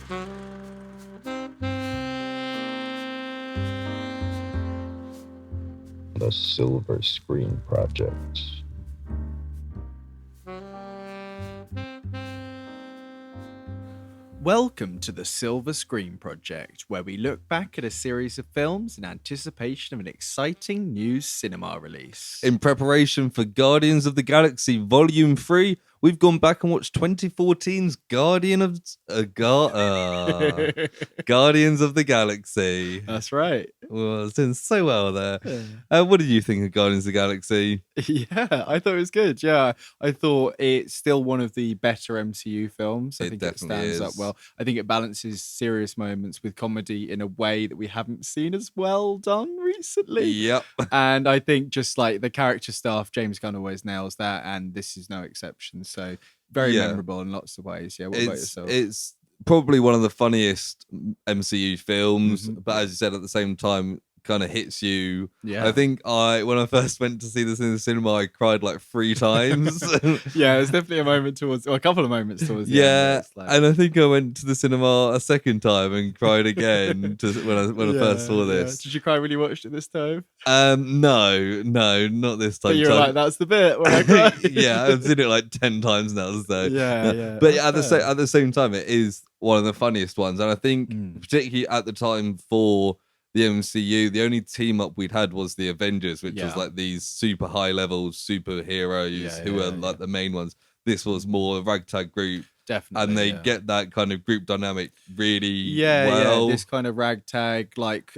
The Silver Screen Project. Welcome to the Silver Screen Project, where we look back at a series of films in anticipation of an exciting new cinema release. In preparation for Guardians of the Galaxy Vol.3, we've gone back and watched 2014's Guardians of the Galaxy. That's right. Well, it's doing so well there. What did you think of Guardians of the Galaxy? Yeah, I thought it was good. Yeah, I thought it's still one of the better MCU films. I think it stands up well. I think it balances serious moments with comedy in a way that we haven't seen as well done recently. Yep. And I think just like the character stuff, James Gunn always nails that, and this is no exception. So very memorable in lots of ways. Yeah, what about yourself? It's probably one of the funniest MCU films, but as you said, at the same time, kind of hits you. Yeah. I think when I first went to see this in the cinema, I cried like 3 times. Yeah, it's definitely a couple of moments towards the end. Yeah, and I think I went to the cinema a second time and cried again when I first saw this. Did you cry when you watched it this time? No, not this time. But you were like, that's the bit when I cried. Yeah, I've seen it like 10 times now. So yeah. But at the same time, it is one of the funniest ones, and I think particularly at the time for the MCU, the only team up we'd had was the Avengers, which was like these super high level superheroes who were like the main ones. This was more a ragtag group. Definitely. And they get that kind of group dynamic really well. Yeah, this kind of ragtag, like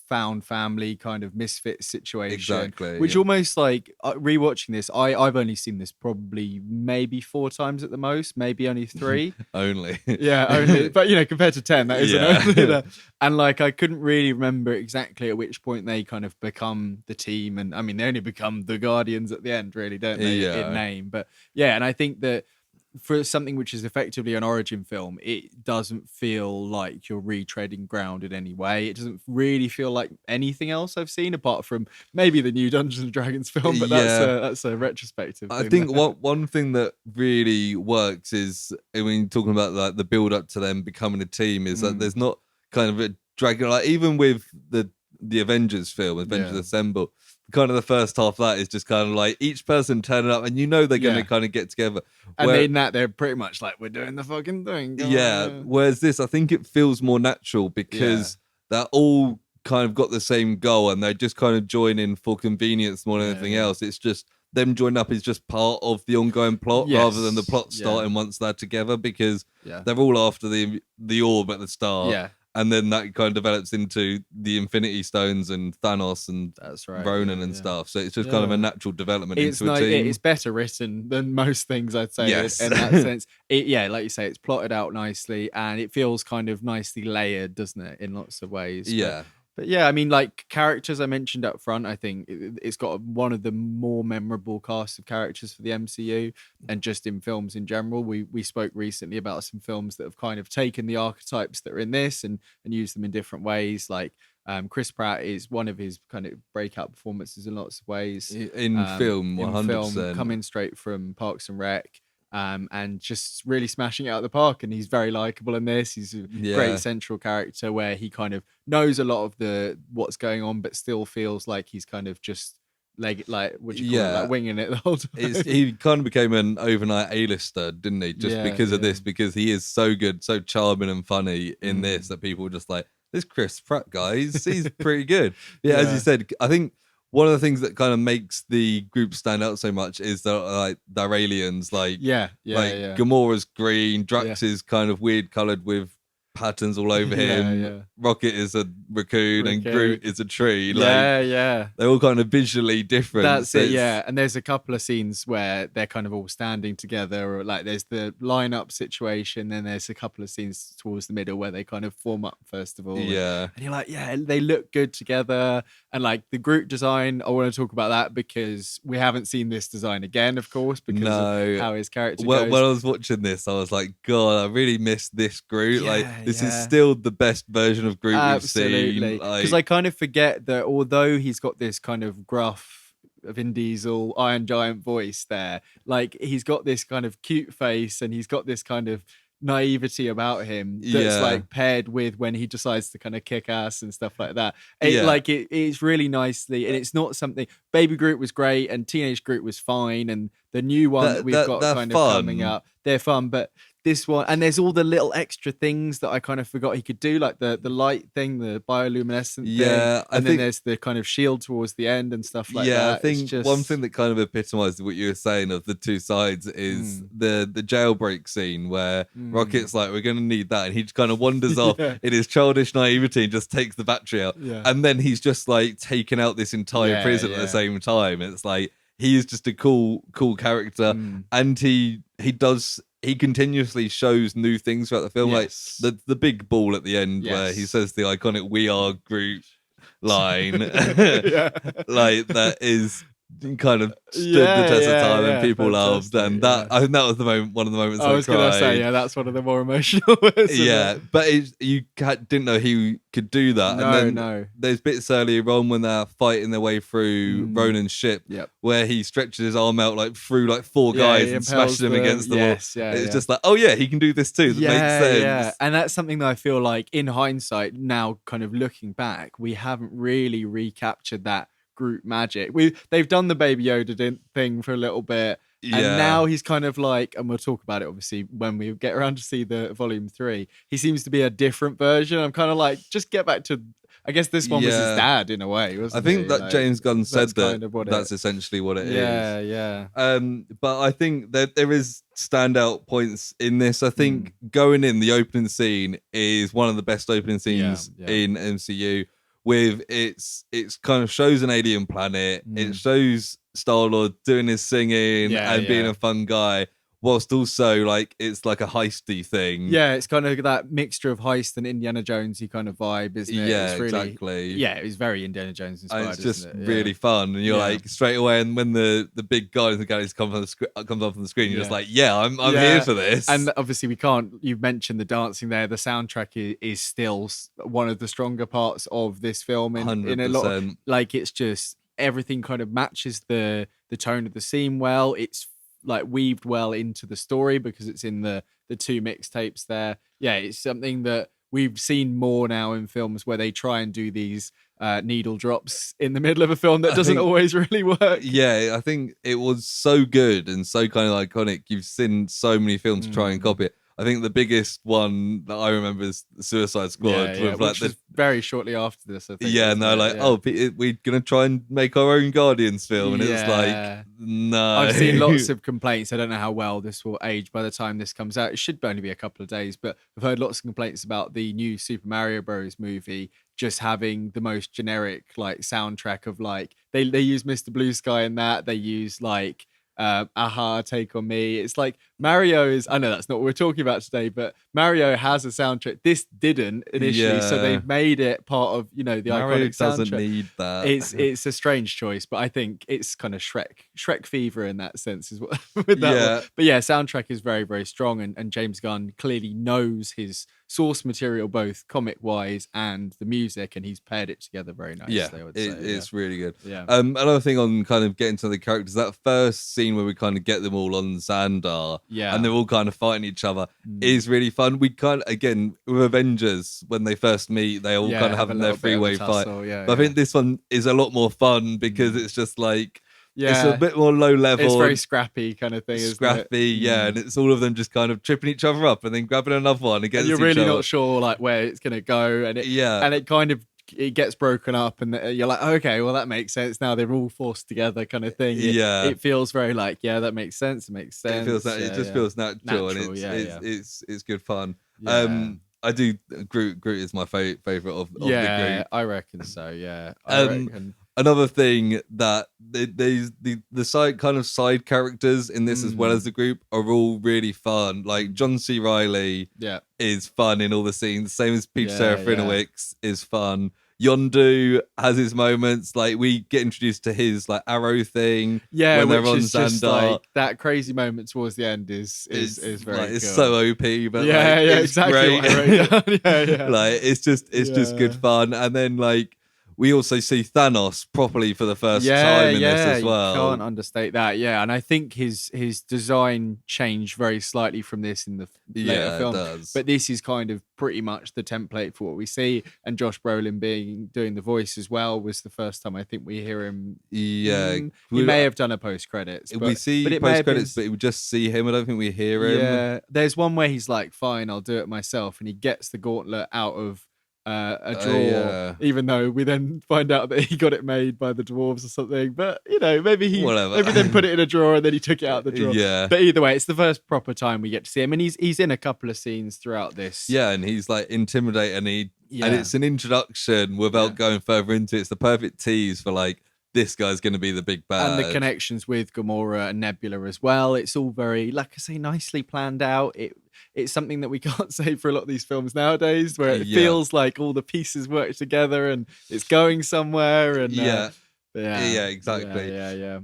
found family kind of misfit situation. Exactly. Which almost like, rewatching this, I've only seen this probably maybe 4 times at the most, maybe only 3. Only. Yeah, only. But, compared to 10, that isn't only. And like, I couldn't really remember exactly at which point they kind of become the team. And I mean, they only become the Guardians at the end, really, don't they, in name. But yeah, and I think that for something which is effectively an origin film, it doesn't feel like you're retreading ground in any way. It doesn't really feel like anything else I've seen, apart from maybe the new Dungeons and Dragons film, but that's a retrospective thing. I think one thing that really works is, when talking about like the build up to them becoming a team, is that there's not kind of a dragon, like even with the Avengers film, Avengers Assemble, kind of the first half of that is just kind of like each person turning up and they're going to kind of get together. And in that, they're pretty much like, we're doing the fucking thing. Whereas this, I think it feels more natural because they're all kind of got the same goal and they just kind of join in for convenience more than anything else. It's just them joining up is just part of the ongoing plot rather than the plot starting once they're together, because they're all after the orb at the start. Yeah. And then that kind of develops into the Infinity Stones and Thanos and Ronan and stuff. So it's just kind of a natural development into a team. It's better written than most things, I'd say, yes. in that sense. Like you say, it's plotted out nicely and it feels kind of nicely layered, doesn't it, in lots of ways. But yeah, I mean, like characters I mentioned up front, I think it's got one of the more memorable casts of characters for the MCU and just in films in general. We spoke recently about some films that have kind of taken the archetypes that are in this and used them in different ways. Like Chris Pratt is one of his kind of breakout performances in lots of ways. In film, 100%. Coming straight from Parks and Rec. And just really smashing it out of the park, and he's very likable in this. He's a great central character where he kind of knows a lot of what's going on, but still feels like he's kind of just winging it the whole time. He kind of became an overnight A-lister, didn't he? Just because of this, because he is so good, so charming and funny in this that people were just like, this Chris Pratt guy, he's pretty good. As you said, I think one of the things that kind of makes the group stand out so much is that they're aliens. Gamora's green, Drax is kind of weird coloured with patterns all over him. Rocket is a raccoon and Groot is a tree. They're all kind of visually different. That's it. And there's a couple of scenes where they're kind of all standing together, or like there's the lineup situation, then there's a couple of scenes towards the middle where they kind of form up first of all. And you're like, they look good together. And like the Groot design, I want to talk about that because we haven't seen this design again, of course, because of how his character goes. When I was watching this, I was like, God, I really miss this Groot. This is still the best version of Groot we've seen. Because I kind of forget that although he's got this kind of gruff Vin Diesel Iron Giant voice there, like he's got this kind of cute face and he's got this kind of naivety about him that's like paired with when he decides to kind of kick ass and stuff like that. It's really nicely, and it's not something. Baby Groot was great, and Teenage Groot was fine, and the new one that we've got kind of coming up, they're fun, but this one, and there's all the little extra things that I kind of forgot he could do, like the light thing, the bioluminescent thing, and then there's the kind of shield towards the end and stuff like that. Yeah, I think one thing that kind of epitomized what you were saying of the two sides is the jailbreak scene where Rocket's like, we're going to need that, and he just kind of wanders off in his childish naivety and just takes the battery out, and then he's just like taking out this entire prison at the same time. It's like he is just a cool character, and he continuously shows new things throughout the film, like the big ball at the end where he says the iconic "We are Groot" line, like that is kind of stood the test of time, and people loved, and that I think that was one of the moments I was going to say, that's one of the more emotional ones. But you didn't know he could do that. And then there's bits earlier on when they're fighting their way through Ronan's ship, where he stretches his arm out like through like four guys and smashes them against the wall. It's just like, oh yeah, he can do this too. That makes sense. And that's something that I feel like in hindsight now, kind of looking back, we haven't really recaptured that Groot magic. They've done the Baby Yoda thing for a little bit, and now he's kind of like, and we'll talk about it obviously when we get around to see the Volume 3, he seems to be a different version. I'm kind of like, just get back to, I guess this one was his dad in a way, wasn't I think he? that like, James Gunn said that's essentially what it is. But I think that there is standout points in this. I think going in, the opening scene is one of the best opening scenes in MCU. With it's kind of shows an alien planet. It shows Star-Lord doing his singing and being a fun guy, whilst also like it's like a heisty thing. Yeah, it's kind of that mixture of heist and Indiana Jonesy kind of vibe, isn't it? Yeah, it's really, exactly. Yeah, it was very Indiana Jones inspired. And it's just really fun, and you're like straight away. And when the big guy in the Galaxy comes up on the screen, you're just like, I'm here for this. And obviously we can't. You mentioned the dancing there. The soundtrack is still one of the stronger parts of this film. In a lot of, like, it's just everything kind of matches the tone of the scene well. It's like weaved well into the story because it's in the two mixtapes there. Yeah, it's something that we've seen more now in films where they try and do these needle drops in the middle of a film that doesn't always really work. Yeah, I think it was so good and so kind of iconic. You've seen so many films try and copy it. I think the biggest one that I remember is the Suicide Squad. With like which was very shortly after this, I think. We're going to try and make our own Guardians film. And it's like, no. I've seen lots of complaints. I don't know how well this will age by the time this comes out. It should only be a couple of days, but I've heard lots of complaints about the new Super Mario Bros. Movie just having the most generic like soundtrack of like, they use Mr. Blue Sky in that. They use like, Aha, Take On Me. It's like Mario is, I know that's not what we're talking about today, but Mario has a soundtrack. This didn't initially, so they've made it part of, the Mario iconic doesn't soundtrack. Need that. It's a strange choice, but I think it's kind of Shrek fever in that sense, is what with that one. But soundtrack is very, very strong, and James Gunn clearly knows his source material, both comic wise and the music, and he's paired it together very nicely. I would say it's really good. Another thing on kind of getting to the characters, that first scene where we kind of get them all on Xandar, and they're all kind of fighting each other, is really fun. We kind of, again, with Avengers, when they first meet, they all kind of having their freeway fight. But I think this one is a lot more fun because it's just like, it's a bit more low level. It's very scrappy kind of thing. Scrappy, and it's all of them just kind of tripping each other up and then grabbing another one against each other. You're really not sure like where it's going to go, and it kind of it gets broken up, and you're like, okay, well that makes sense. Now they're all forced together, kind of thing. It feels very like, that makes sense. It makes sense. It just feels natural, and it's good fun. I do. Groot is my favorite of the group. I reckon so. Yeah, Another thing that the side characters in this as well as the group are all really fun. Like John C. Reilly is fun in all the scenes. Same as Peter Serafinowicz is fun. Yondu has his moments. Like we get introduced to his like arrow thing. When they're on Xandar. Just like that crazy moment towards the end is very like, it's cool. so OP, but it's exactly great. Like it's just good fun. And then like we also see Thanos properly for the first time in this as well. You can't understate that. Yeah, and I think his design changed very slightly from this in the later film. It does. But this is kind of pretty much the template for what we see. And Josh Brolin doing the voice as well was the first time I think we hear him. Yeah, he may have done a post credits. We see post credits, but we just see him. I don't think we hear him. Yeah, there's one where he's like, "Fine, I'll do it myself," and he gets the gauntlet out of a drawer, even though we then find out that he got it made by the dwarves or something. But maybe then put it in a drawer and then he took it out the drawer. Yeah. But either way, it's the first proper time we get to see him, and he's in a couple of scenes throughout this. Yeah, and he's like intimidating, and it's an introduction without going further into it. It's the perfect tease for like, this guy's going to be the big bad. And the connections with Gamora and Nebula as well. It's all very, like I say, nicely planned out. It's something that we can't say for a lot of these films nowadays, where it feels like all the pieces work together and it's going somewhere. And exactly.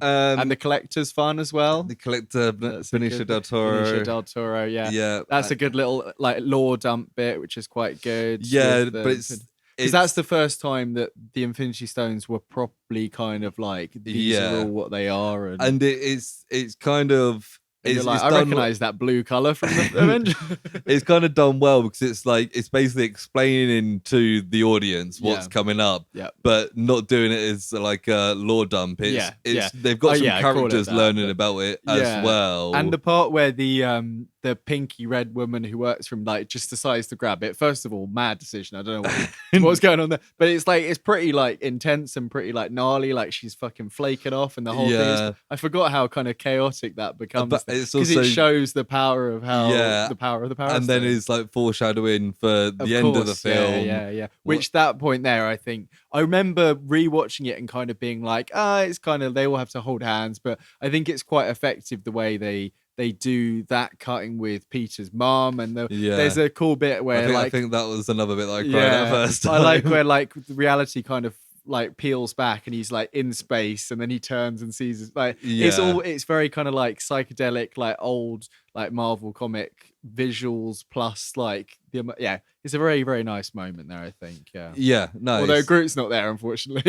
And the Collector's fun as well. The Collector, Benicio del Toro. Benicio del Toro, yeah. That's a good little like lore dump bit, which is quite good. Yeah, but it's... Because that's the first time that the Infinity Stones were properly kind of like, these are all what they are. And it's kind of... I recognise that blue colour from the Avengers. It's kind of done well because it's basically explaining to the audience what's coming up, but not doing it as like a lore dump. They've got some characters learning about it as well. And the part where the pinky red woman who works from like just decides to grab it. First of all, mad decision. I don't know what's going on there, but it's pretty like intense and pretty like gnarly. Like she's fucking flaking off, and the whole thing. I forgot how kind of chaotic that becomes. Because it shows the power of how the power of the power. And then it's like foreshadowing for the end of the film. Yeah. Which that point there, I think I remember rewatching it and kind of being like, it's kind of, they all have to hold hands, but I think it's quite effective the way they do that cutting with Peter's mom, and there's a cool bit where I think that was another bit that I cried at first time. I like where like the reality kind of like peels back and he's like in space and then he turns and sees it's very kind of like psychedelic, like old like Marvel comic visuals plus like it's a very, very nice moment there, I think. Nice. Although Groot's not there, unfortunately.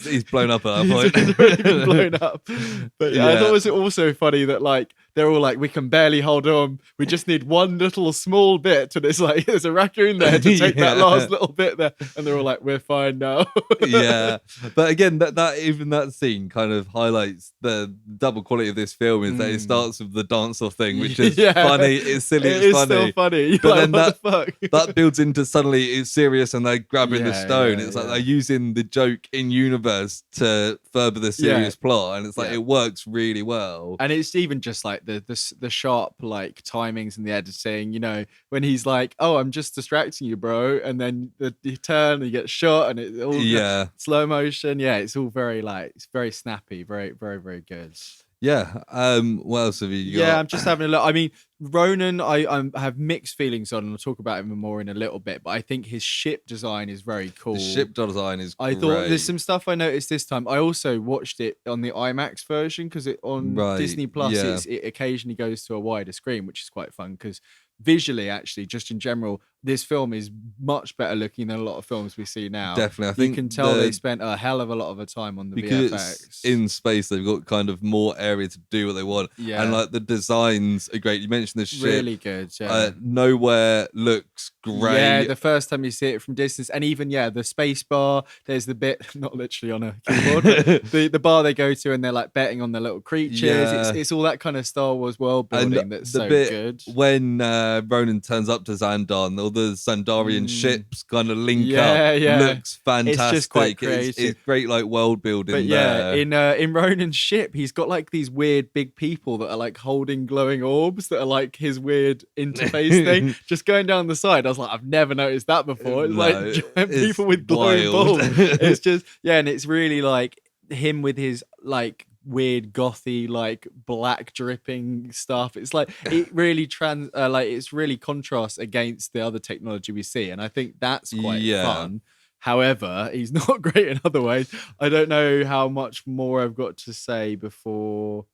He's blown up at that point. He's already been blown up. But I thought it was also funny that like they're all like, we can barely hold on. We just need one little small bit, and it's like there's a raccoon there to take that last little bit there, and they're all like, we're fine now. But again, that scene kind of highlights the double quality of this film is that it starts with the dance-off thing, which is funny. It's silly. It's funny. Still funny. But then what the fuck? that builds into suddenly it's serious, and they're grabbing the stone. It's like they're using the joke in universe to further the serious plot, and it's like it works really well. And it's even just like the sharp like timings and the editing, you know, when he's like, "Oh, I'm just distracting you, bro," and then you turn and you get shot, and it's all slow motion. Yeah, it's all very like, it's very snappy, very, very, very good. Yeah. What else have you got? Yeah, I'm just having a look. I mean, Ronan, I have mixed feelings on, and I'll talk about him more in a little bit, but I think his ship design is very cool. The ship design is I thought there's some stuff I noticed this time. I also watched it on the IMAX version because on Disney Plus, it occasionally goes to a wider screen, which is quite fun because visually, actually, just in general, this film is much better looking than a lot of films we see now. Definitely. I think you can tell they spent a hell of a lot of time on the because VFX. It's in space, they've got kind of more area to do what they want. Yeah. And like the designs are great. You mentioned the ship. Really good. Yeah. Nowhere looks great. Yeah, the first time you see it from distance. And even, the space bar, there's the bit, not literally on a keyboard, but the bar they go to and they're like betting on the little creatures. Yeah. It's all that kind of Star Wars world building that's the so bit good. When Ronan turns up to Xandar, all the Xandarian ships kind of link up. Looks fantastic. It's just quite creative. It's great like world building. But there. in Ronan's ship, he's got like these weird big people that are like holding glowing orbs that are like his weird interface thing, just going down the side. I was like, I've never noticed that before. It's like giant people with glowing balls. It's just and it's really like him with his like weird gothy like black dripping stuff. It's like it really it's really contrasts against the other technology we see, and I think that's quite fun. However, he's not great in other ways. I don't know how much more I've got to say before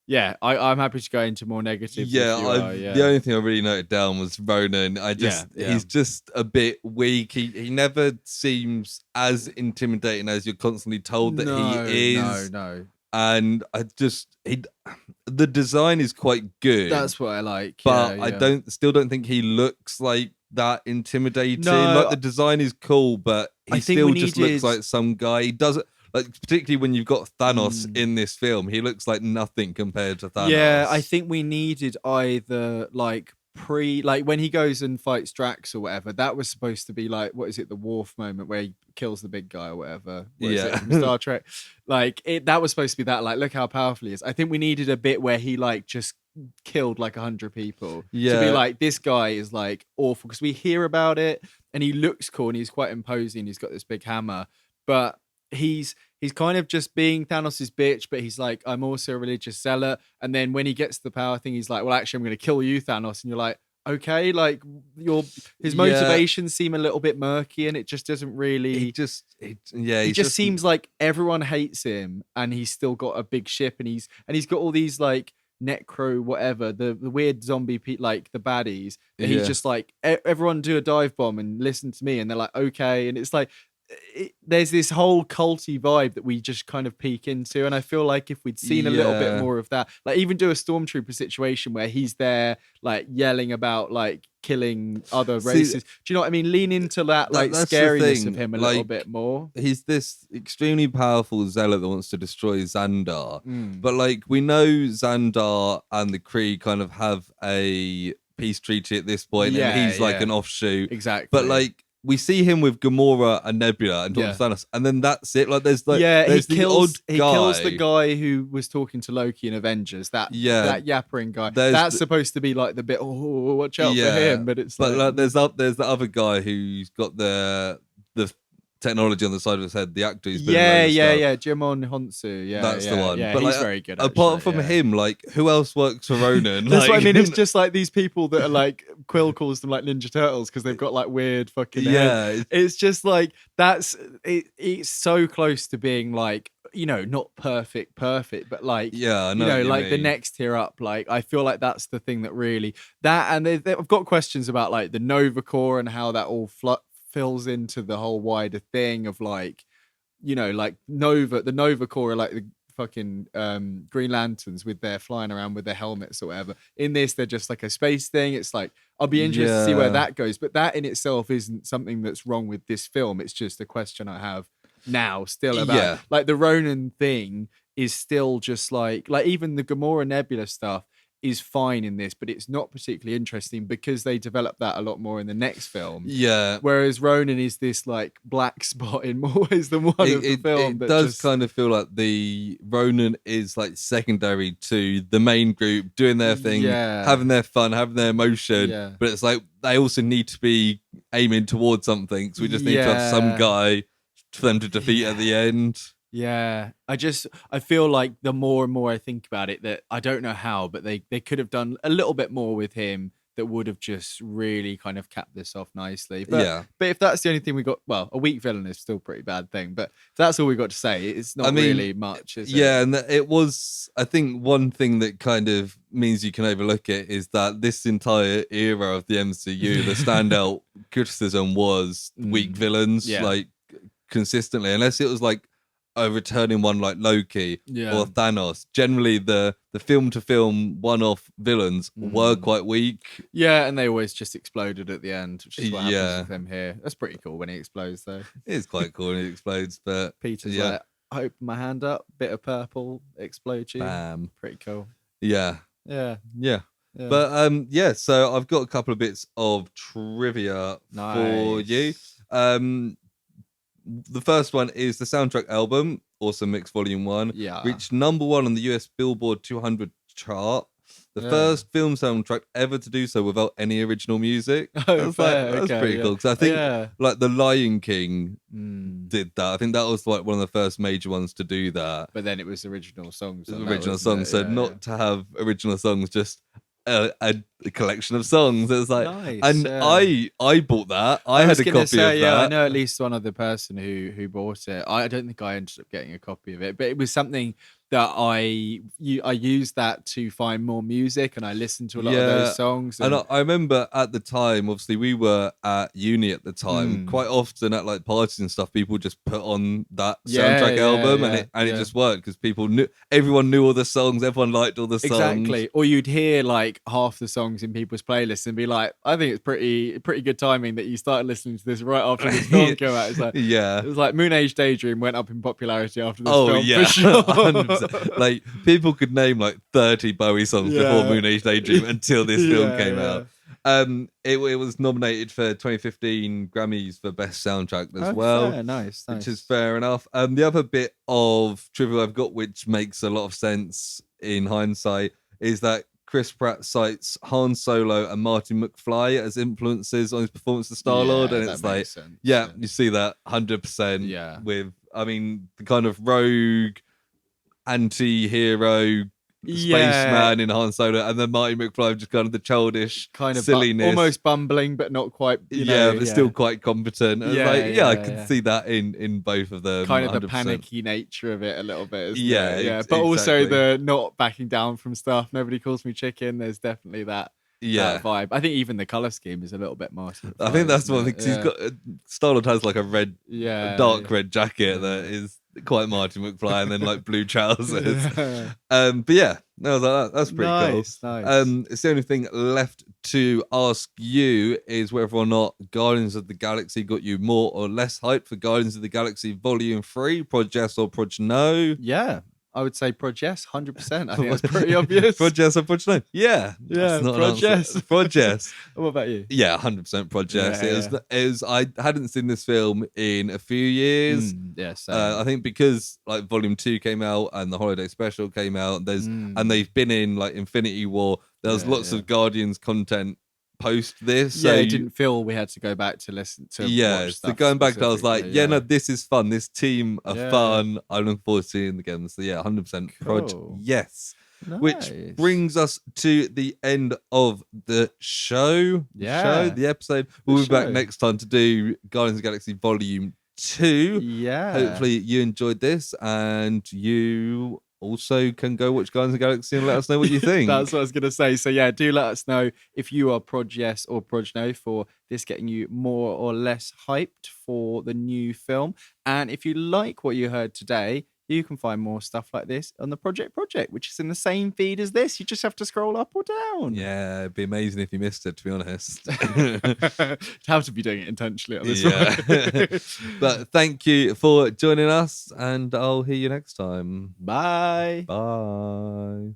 Yeah, I'm happy to go into more negatives. Yeah, Yeah. The only thing I really noted down was Ronan. He's just a bit weak. He never seems as intimidating as you're constantly told that he is. No. And the design is quite good. That's what I like. But I still don't think he looks like that intimidating. No, like the design is cool, but he still just looks like some guy. He doesn't. Like, particularly when you've got Thanos in this film, he looks like nothing compared to Thanos. Yeah, I think we needed either like when he goes and fights Drax or whatever, that was supposed to be like, what is it, the Worf moment where he kills the big guy or whatever. What is it, from Star Trek? Like that was supposed to be that, like, look how powerful he is. I think we needed a bit where he like just killed like 100 people to be like, this guy is like awful, because we hear about it and he looks cool and he's quite imposing. He's got this big hammer, but he's kind of just being Thanos' bitch, but he's like, I'm also a religious zealot. And then when he gets to the power thing, he's like, well, actually, I'm going to kill you, Thanos. And you're like, okay, like his motivations seem a little bit murky, and it just doesn't really. He just seems like everyone hates him, and he's still got a big ship, and he's got all these like necro whatever, the weird zombie like the baddies. And he's just like, everyone do a dive bomb and listen to me, and they're like, okay, and it's like. There's this whole culty vibe that we just kind of peek into, and I feel like if we'd seen a little bit more of that, like even do a stormtrooper situation where he's there like yelling about like killing other races, do you know what I mean? Lean into that like scariness of him a little bit more. He's this extremely powerful zealot that wants to destroy Xandar, but like we know Xandar and the Kree kind of have a peace treaty at this point, and he's like an offshoot, exactly. But like we see him with Gamora and Nebula and Dr. Thanos, and then that's it. Like there's he kills the guy who was talking to Loki in Avengers. That yappering guy. That's supposed to be like the bit. Oh, watch out for him. But it's like there's the other guy who's got the technology on the side of his head. The actor who's been Jimon Honsu. Yeah, that's the one. Yeah, but he's very good. Apart from him, like who else works for Ronan? That's what I mean. It's just like these people that are like Quill calls them like Ninja Turtles because they've got like weird fucking heads. It's just like it's so close to being like, you know, not perfect, but like like the next tier up. Like I feel like that's the thing that really and I've got questions about like the Nova Corps and how that all fills into the whole wider thing of like, you know, like the Nova Corps are like the fucking Green Lanterns with their flying around with their helmets or whatever. In this, they're just like a space thing. It's like, I'll be interested to see where that goes, but that in itself isn't something that's wrong with this film. It's just a question I have now still about like the Ronan thing is still just like even the Gamora Nebula stuff is fine in this, but it's not particularly interesting because they develop that a lot more in the next film. Yeah. Whereas Ronan is this like black spot in more ways than one of the film. It does kind of feel like the Ronan is like secondary to the main group doing their thing, having their fun, having their emotion. Yeah. But it's like they also need to be aiming towards something. So we just need to have some guy for them to defeat at the end. Yeah, I feel like the more and more I think about it, that I don't know how, but they could have done a little bit more with him that would have just really kind of capped this off nicely. But if that's the only thing we got, well, a weak villain is still a pretty bad thing, but if that's all we got to say, it's not really much, is it? Yeah, and it was, I think one thing that kind of means you can overlook it is that this entire era of the MCU, the standout criticism was weak villains, like consistently, unless it was like a returning one like Loki or Thanos. Generally, the film-to-film one-off villains were quite weak. Yeah, and they always just exploded at the end, which is what happens with them here. That's pretty cool when he explodes, though. It is quite cool when he explodes, but Peter's like, I open my hand up, bit of purple, explode you. Bam. Pretty cool. Yeah. But so I've got a couple of bits of trivia for you. The first one is the soundtrack album, Awesome Mix Volume 1, reached number 1 on the US Billboard 200 chart. The first film soundtrack ever to do so without any original music. That's pretty cool. Because I think like The Lion King did that. I think that was like one of the first major ones to do that. But then it was original songs. So not to have original songs, just a a collection of songs. It was like, nice, and I bought that. I had a copy of that. Yeah, I know at least one other person who bought it. I don't think I ended up getting a copy of it, but it was something that I used that to find more music, and I listened to a lot of those songs. And I remember at the time, obviously we were at uni at the time. Quite often at like parties and stuff, people just put on that soundtrack album, and it just worked because everyone knew all the songs, everyone liked all the songs. Exactly. Or you'd hear like half the songs in people's playlists and be like, I think it's pretty good timing that you started listening to this right after this film came out. It's like, it was like Moon Age Daydream went up in popularity after this film. For sure. 100%. Like people could name like 30 Bowie songs before Moon Age Daydream until this film came out. It was nominated for 2015 Grammys for Best Soundtrack as well. Fair. Nice. Which is fair enough. The other bit of trivia I've got, which makes a lot of sense in hindsight, is that Chris Pratt cites Han Solo and Martin McFly as influences on his performance as Star-Lord, and it's like, you see that 100% with, I mean, the kind of rogue anti-hero spaceman in Han Solo, and then Marty McFly just kind of the childish kind of silliness, almost bumbling but not quite, but still quite competent. I could see that in both of them, kind of 100%. the panicky nature of it a little bit, but also the not backing down from stuff. Nobody calls me chicken. There's definitely that vibe. I think even the color scheme is a little bit more. I think that's one thing, because he's got Star-Lord has like a red, dark red jacket that is quite Martin McFly, and then like blue trousers. But yeah, no, that's pretty cool. Nice. It's the only thing left to ask you is whether or not Guardians of the Galaxy got you more or less hyped for Guardians of the Galaxy Vol.3, Proj Yes or Proj No. Yeah, I would say Proj Yes, 100%. I think that's pretty obvious. Proj Yes or Proj No? Yeah, Proj Yes. Proj Yes. What about you? Yeah, 100% Proj Yes. It was. I hadn't seen this film in a few years. I think because like Volume 2 came out and the Holiday Special came out. And they've been in like Infinity War. There's lots of Guardians content post this. So it didn't feel we had to go back to listen to. Watch stuff so going back, I was like, no, this is fun. This team are fun. I'm looking forward to seeing them again. So 100% Proj Yes. Nice. Which brings us to the end of the show. The episode. We'll be back next time to do Guardians of the Galaxy Volume 2. Hopefully you enjoyed this, and you also can go watch Guardians of the Galaxy and let us know what you think. That's what I was going to say. So do let us know if you are Proj Yes or Proj No for this getting you more or less hyped for the new film. And if you like what you heard today, you can find more stuff like this on the Project, which is in the same feed as this. You just have to scroll up or down. Yeah, it'd be amazing if you missed it, to be honest. Have to be doing it intentionally on this one. But thank you for joining us, and I'll hear you next time. Bye. Bye.